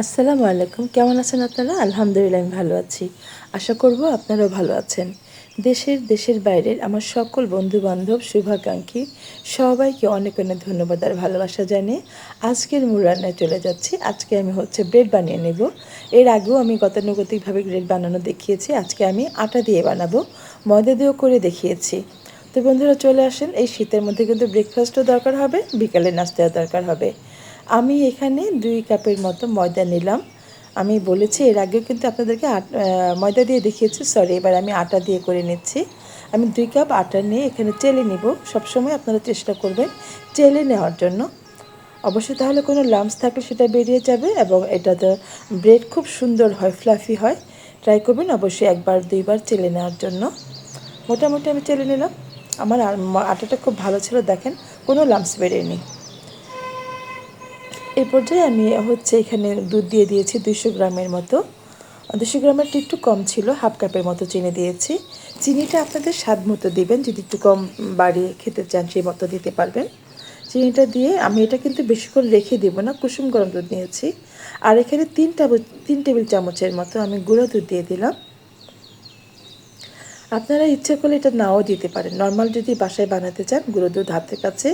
আসসালামু আলাইকুম। কেমন আছেন আপনারা? আলহামদুলিল্লাহ আমি ভালো আছি। আশা করব আপনারাও ভালো আছেন। দেশের বাইরের আমার সকল বন্ধু-বান্ধব, শুভাকাঙ্ক্ষী সবাইকে অনেক, অনেক ধন্যবাদ আর ভালোবাসা জানিয়ে আজকের মূল রান্নায় চলে যাচ্ছি। আজকে আমি ব্রেড বানিয়ে নেব। এর আগেও আমি গতানুগতিকভাবে ব্রেড বানানো দেখিয়েছি। আজকে আমি আটা দিয়ে বানাবো। ময়দা দিয়েও করে দেখিয়েছি। তো বন্ধুরা চলে আসেন। এই শীতের মধ্যে কিন্তু ব্রেকফাস্টও দরকার হবে, বিকালে নাস্তাও দরকার হবে। আমি এখানে 2 কাপের মতো ময়দা নিলাম। আমি বলেছি এর আগেও কিন্তু আপনাদেরকে ময়দা দিয়ে দেখিয়েছি, সরি এবার আমি আটা দিয়ে করে নিচ্ছি। আমি 2 কাপ আটা নিয়ে এখানে চেলে নিব। সবসময় আপনারা চেষ্টা করবেন চেলে নেওয়ার জন্য। অবশ্যই তাহলে কোনো লাম্পস থাকলে সেটা বেরিয়ে যাবে এবং এটাতে ব্রেড খুব সুন্দর হয়, ফ্লাফি হয়। ট্রাই করবেন অবশ্যই 1 বার 2 বার চেলে নেওয়ার জন্য। মোটামুটি আমি চেলে নিলাম। আমার আটাটা খুব ভালো ছিল, দেখেন কোনো লাম্পস বেরোয়নি। এই পর্যায়ে আমি এখানে দুধ দিয়ে দিয়েছি 200 গ্রামের মতো। 200 গ্রামের একটু কম ছিল, হাফ কাপের মতো চিনি দিয়েছি। চিনিটা আপনাদের স্বাদ মতো দিবেন, যদি একটু কম বাড়িয়ে খেতে চান সেই মতো দিতে পারবেন। চিনিটা দিয়ে আমি এটা কিন্তু বেশিক্ষণ রেখে দেবো না, কুসুম গরম দুধ নিয়েছি। আর এখানে 3 টেবিল চামচের মতো আমি গুঁড়ো দুধ দিয়ে দিলাম। আপনারা ইচ্ছে করলে এটা নাও দিতে পারেন। নর্মাল যদি বাসায় বানাতে চান গুঁড়ো দুধ হাতের কাছে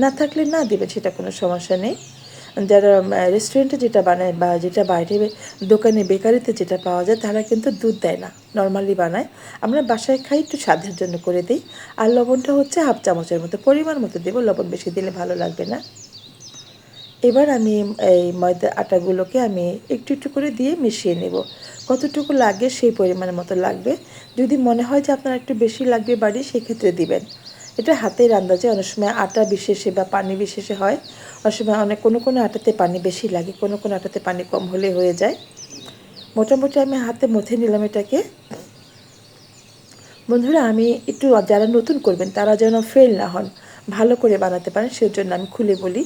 না থাকলে না দেবেন, সেটা কোনো সমস্যা নেই। যারা রেস্টুরেন্টে যেটা বানায় বা যেটা বাইরে দোকানে বেকারিতে যেটা পাওয়া যায় তারা কিন্তু দুধ দেয় না, নর্মালি বানায়। আমরা বাসায় খাই, একটু স্বাদের জন্য করে দিই। আর লবণটা হাফ চামচের মতো, পরিমাণ মতো দেবো, লবণ বেশি দিলে ভালো লাগবে না। এবার আমি এই ময়দা আটাগুলোকে আমি একটু একটু করে দিয়ে মিশিয়ে নেব। কতটুকু লাগে সেই পরিমাণের মতো লাগবে। যদি মনে হয় যে আপনার একটু বেশি লাগবে বাড়ি, সেক্ষেত্রে দিবেন। এটা হাতের আন্দাজে, অনেক সময় আটা বিশেষে বা পানি বিশেষে হয়। অনেক সময় কোনো আটাতে পানি বেশি লাগে, কোনো আটাতে পানি কম হলে হয়ে যায়। মোটামুটি আমি হাতে মথে নিলাম এটাকে। বন্ধুরা আমি একটু, যারা নতুন করবেন তারা যেন ফেল না হন, ভালো করে বানাতে পারেন, সেজন্য আমি খুলে বলি।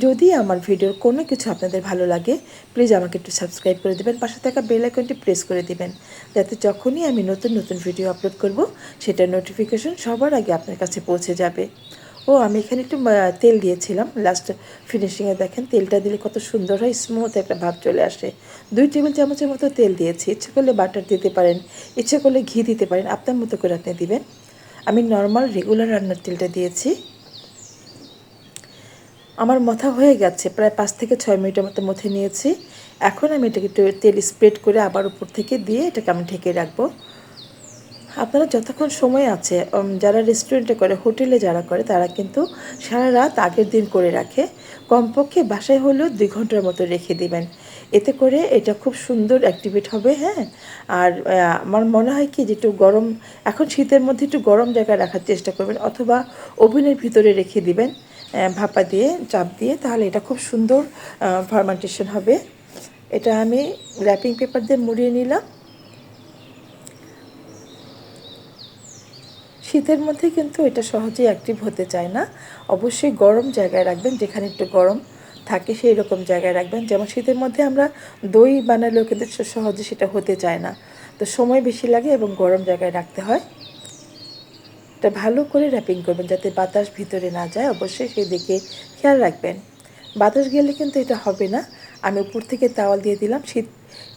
যদি আমার ভিডিওর কোনো কিছু আপনাদের ভালো লাগে প্লিজ আমাকে একটু সাবস্ক্রাইব করে দেবেন, পাশে থাকা বেল আইকনটি প্রেস করে দিবেন, যাতে যখনই আমি নতুন নতুন ভিডিও আপলোড করব সেটার নোটিফিকেশন সবার আগে আপনার কাছে পৌঁছে যাবে। আমি এখানে একটু তেল দিয়েছিলাম লাস্ট ফিনিশিংয়ে, দেখেন তেলটা দিলে কত সুন্দর হয়, স্মুথ একটা ভাব চলে আসে। 2 টেবিল চামচের মতো তেল দিয়েছি। ইচ্ছে করলে বাটার দিতে পারেন, ইচ্ছে করলে ঘি দিতে পারেন, আপনার মতো করে আপনি দিবেন। আমি নর্মাল রেগুলার রান্নার তেলটা দিয়েছি। আমার মথা হয়ে গেছে, প্রায় 5 থেকে 6 মিনিটের মতো মথে নিয়েছি। এখন আমি এটাকে একটু তেল স্প্রেড করে আবার উপর থেকে দিয়ে এটাকে আমি ঢেকে রাখবো। আপনারা যতক্ষণ সময় আছে, যারা রেস্টুরেন্টে করে, হোটেলে যারা করে তারা কিন্তু সারা রাত আগের দিন করে রাখে। কমপক্ষে বাসায় হলেও 2 ঘন্টার মতো রেখে দিবেন। এতে করে এটা খুব সুন্দর অ্যাক্টিভেট হবে, হ্যাঁ। আর আমার মনে হয় কি যে একটু গরম, এখন শীতের মধ্যে একটু গরম জায়গায় রাখার চেষ্টা করবেন, অথবা ওভেনের ভিতরে রেখে দিবেন ভাপা দিয়ে, চাপ দিয়ে, তাহলে এটা খুব সুন্দর ফার্মেন্টেশন হবে। এটা আমি র্যাপিং পেপার দিয়ে মুড়িয়ে নিলাম। শীতের মধ্যে কিন্তু এটা সহজেই অ্যাক্টিভ হতে চায় না। অবশ্যই গরম জায়গায় রাখবেন, যেখানে একটু গরম থাকে সেই রকম জায়গায় রাখবেন। যেমন শীতের মধ্যে আমরা দই বানালেও কিন্তু সহজে সেটা হতে চায় না, তো সময় বেশি লাগে এবং গরম জায়গায় রাখতে হয়। এটা ভালো করে র্যাপিং করবেন যাতে বাতাস ভিতরে না যায়, অবশ্যই সেই দিকে খেয়াল রাখবেন। বাতাস গেলে কিন্তু এটা হবে না। আমি উপর থেকে তাওয়াল দিয়ে দিলাম। শীত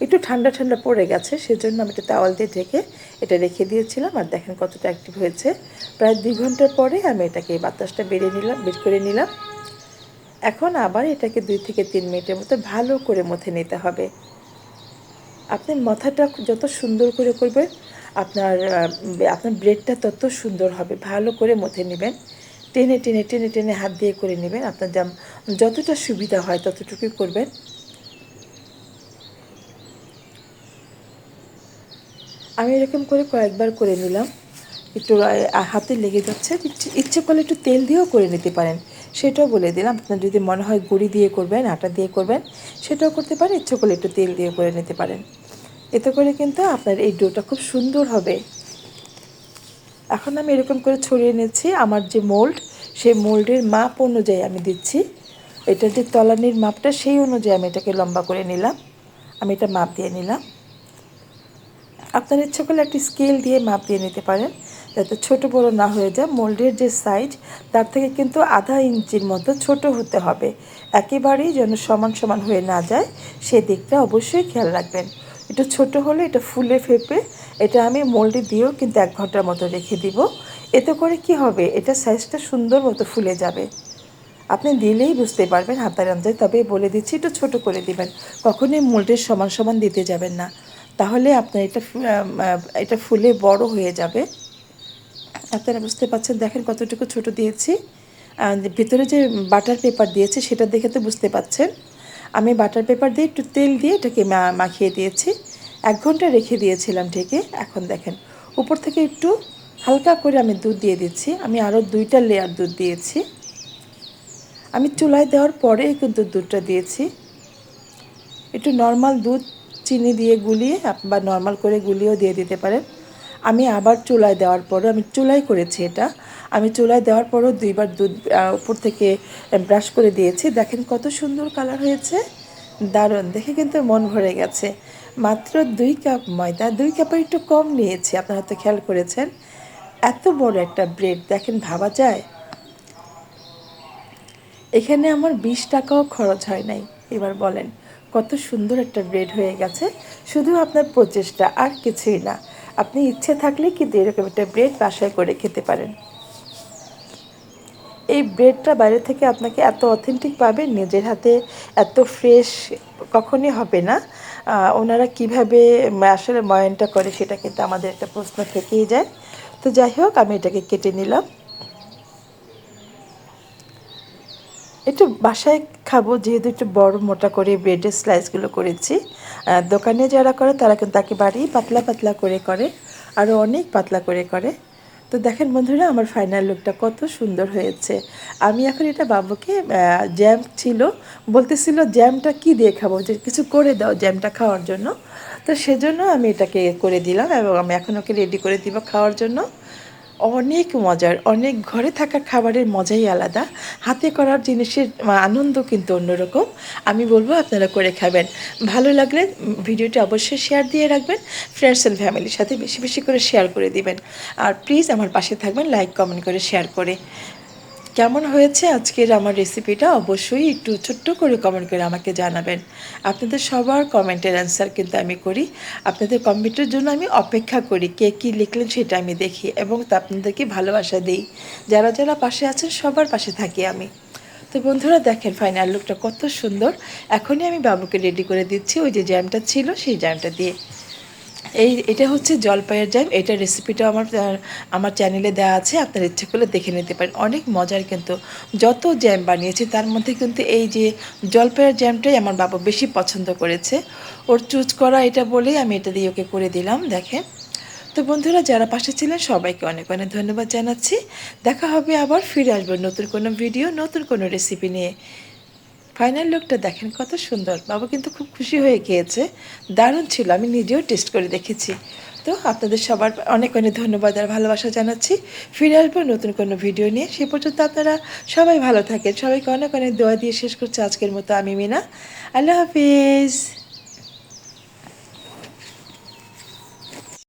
একটু ঠান্ডা ঠান্ডা পড়ে গেছে, সেজন্য আমি একটা তাওয়াল দিয়ে ঢেকে এটা রেখে দিয়েছিলাম। আর দেখেন কতটা অ্যাক্টিভ হয়েছে। প্রায় 2 ঘন্টা পরে আমি এটাকে বাতাসটা বের করে নিলাম। এখন আবার এটাকে 2 থেকে 3 মিনিটের মতো ভালো করে মথে নিতে হবে। আপনি মাথাটা যত সুন্দর করে করবেন, আপনার ব্রেডটা তত সুন্দর হবে। ভালো করে মথে নেবেন, টেনে টেনে টেনে টেনে হাত দিয়ে করে নেবেন। আপনার যতটা সুবিধা হয় ততটুকুই করবেন। আমি এরকম করে কয়েকবার করে নিলাম। একটু হাতে লেগে যাচ্ছে, ইচ্ছে করলে একটু তেল দিয়েও করে নিতে পারেন, সেটাও বলে দিলাম। আপনার যদি মনে হয় গুঁড়ি দিয়ে করবেন, আটা দিয়ে করবেন, সেটাও করতে পারেন। ইচ্ছে করলে একটু তেল দিয়ে করে নিতে পারেন। এতে করে কিন্তু আপনার এই ডোটা খুব সুন্দর হবে। এখন আমি এরকম করে ছড়িয়ে নিচ্ছি। আমার যে মোল্ড, সেই মোল্ডের মাপ অনুযায়ী আমি দিচ্ছি। এটার যে তলানির মাপটা, সেই অনুযায়ী আমি এটাকে লম্বা করে নিলাম। আমি এটা মাপ দিয়ে নিলাম। আপনার ইচ্ছা করলে একটি স্কেল দিয়ে মাপ দিয়ে নিতে পারেন, যাতে ছোট বড় না হয়ে যায়। মোল্ডের যে সাইজ তার থেকে কিন্তু আধা ইঞ্চির মতো ছোট হতে হবে, একেবারেই যেন সমান সমান হয়ে না যায় সেদিকটা অবশ্যই খেয়াল রাখবেন। একটু ছোট হলে এটা ফুলে ফেপে এটা আমি মোল্ডে দিয়েও কিন্তু 1 ঘন্টার মতো রেখে দিব। এতে করে কি হবে, এটা সাইজটা সুন্দর মতো ফুলে যাবে। আপনি দিলেই বুঝতে পারবেন হাতের আন্দাজে, তবে বলে দিচ্ছি একটু ছোট করে দিবেন, কখনোই মোল্ডের সমান সমান দিতে যাবেন না, তাহলে আপনার এটা ফুলে বড় হয়ে যাবে। আপনারা বুঝতে পারছেন, দেখেন কতটুকু ছোট দিয়েছি। ভিতরে যে বাটার পেপার দিয়েছি সেটা দেখে তো বুঝতে পাচ্ছেন। আমি বাটার পেপার দিয়ে একটু তেল দিয়ে এটাকে মাখিয়ে দিয়েছি, 1 ঘন্টা রেখে দিয়েছিলাম ঢেকে। এখন দেখেন উপর থেকে একটু হালকা করে আমি দুধ দিয়ে দিচ্ছি। আমি আরও 2টা লেয়ার দুধ দিয়েছি। আমি চুলায় দেওয়ার পরে কিন্তু দুধটা দিয়েছি। একটু নর্মাল দুধ চিনি দিয়ে গুলিয়ে বা নর্মাল করে গুলিয়েও দিয়ে দিতে পারেন। আমি আবার চুলায় দেওয়ার পরও, আমি চুলায় করেছি এটা, আমি চুলায় দেওয়ার পরও 2বার দুধ উপর থেকে ব্রাশ করে দিয়েছি। দেখেন কত সুন্দর কালার হয়েছে, দারুণ দেখে কিন্তু মন ভরে গেছে। মাত্র 2 কাপ ময়দা, 2 কাপের একটু কম নিয়েছি, আপনারা তো খেয়াল করেছেন। এত বড় একটা ব্রেড দেখেন, ভাবা যায় এখানে আমার 20 টাকাও খরচ হয় নাই। এবার বলেন কত সুন্দর একটা ব্রেড হয়ে গেছে, শুধু আপনার প্রচেষ্টা আর কিছুই না। আপনি ইচ্ছে থাকলে কিন্তু এরকম একটা ব্রেড বাসায় করে খেতে পারেন। এই ব্রেডটা বাইরে থেকে আপনাকে এত অথেন্টিক পাবেন, নিজের হাতে এত ফ্রেশ কখনই হবে না। ওনারা কিভাবে আসলে ময়ানটা করে সেটা কিন্তু আমাদের একটা প্রশ্ন থেকেই যায়। তো যাই হোক, আমি এটাকে কেটে নিলাম। একটু বাসায় খাবো যেহেতু একটু বড় মোটা করে ব্রেডের স্লাইসগুলো করেছি। দোকানে যারা করে তারা কিন্তু একেবারেই পাতলা পাতলা করে করে, আরও অনেক পাতলা করে করে। তো দেখেন বন্ধুরা, আমার ফাইনাল লুকটা কত সুন্দর হয়েছে। আমি এখন এটা বাবুকে, জ্যাম ছিল, বলতেছিল জ্যামটা কি দিয়ে খাবো, যে কিছু করে দাও জ্যামটা খাওয়ার জন্য। তো সেজন্য আমি এটাকে করে দিলাম এবং আমি এখন ওকে রেডি করে দিব খাওয়ার জন্য। অনেক মজার, অনেক ঘরে থাকা খাবারের মজাই আলাদা, হাতে করার জিনিসের আনন্দ কিন্তু অন্যরকম। আমি বলবো আপনারা করে খাবেন। ভালো লাগলে ভিডিওটি অবশ্যই শেয়ার দিয়ে রাখবেন, ফ্রেন্ডস অ্যান্ড ফ্যামিলির সাথে বেশি বেশি করে শেয়ার করে দিবেন। আর প্লিজ আমার পাশে থাকবেন, লাইক কমেন্ট করে শেয়ার করে। কেমন হয়েছে আজকের আমার রেসিপিটা অবশ্যই একটু ছোট্ট করে কমেন্ট করে আমাকে জানাবেন। আপনাদের সবার কমেন্টের অ্যান্সার কিন্তু আমি করি, আপনাদের কমেন্টের জন্য আমি অপেক্ষা করি, কে কী লিখলেন সেটা আমি দেখি এবং তা আপনাদেরকে ভালোবাসা দিই। যারা যারা পাশে আছেন সবার পাশে থাকি আমি। তো বন্ধুরা দেখেন ফাইনাল লুকটা কত সুন্দর। এখনই আমি বাবুকে রেডি করে দিচ্ছি ওই যে জ্যামটা ছিল সেই জ্যামটা দিয়ে। এটা হচ্ছে জলপাইয়ের জ্যাম। এটার রেসিপিটাও আমার চ্যানেলে দেওয়া আছে, আপনারা ইচ্ছে করলে দেখে নিতে পারেন। অনেক মজার কিন্তু, যত জ্যাম বানিয়েছি তার মধ্যে কিন্তু এই যে জলপাইয়ের জ্যামটাই আমার বাবা বেশি পছন্দ করেছে। ওর চুজ করা এটা বলেই আমি এটা দিয়ে ওকে করে দিলাম। দেখেন, তো বন্ধুরা যারা পাশে ছিলেন সবাইকে অনেক অনেক ধন্যবাদ জানাচ্ছি। দেখা হবে আবার, ফিরে আসবো নতুন কোনো ভিডিও, নতুন কোনো রেসিপি নিয়ে। ফাইনাল লুকটা দেখেন কত সুন্দর, বাবা কিন্তু খুব খুশি হয়ে খেয়েছে, দারুণ ছিল, আমি নিজেও টেস্ট করে দেখেছি। তো আপনাদের সবার অনেক অনেক ধন্যবাদ আর ভালোবাসা জানাচ্ছি। ফিরে আসবো নতুন কোনো ভিডিও নিয়ে, সে পর্যন্ত আপনারা সবাই ভালো থাকেন। সবাইকে অনেক অনেক দোয়া দিয়ে শেষ করছি আজকের মতো আমি মিনা। আল্লাহ হাফিজ।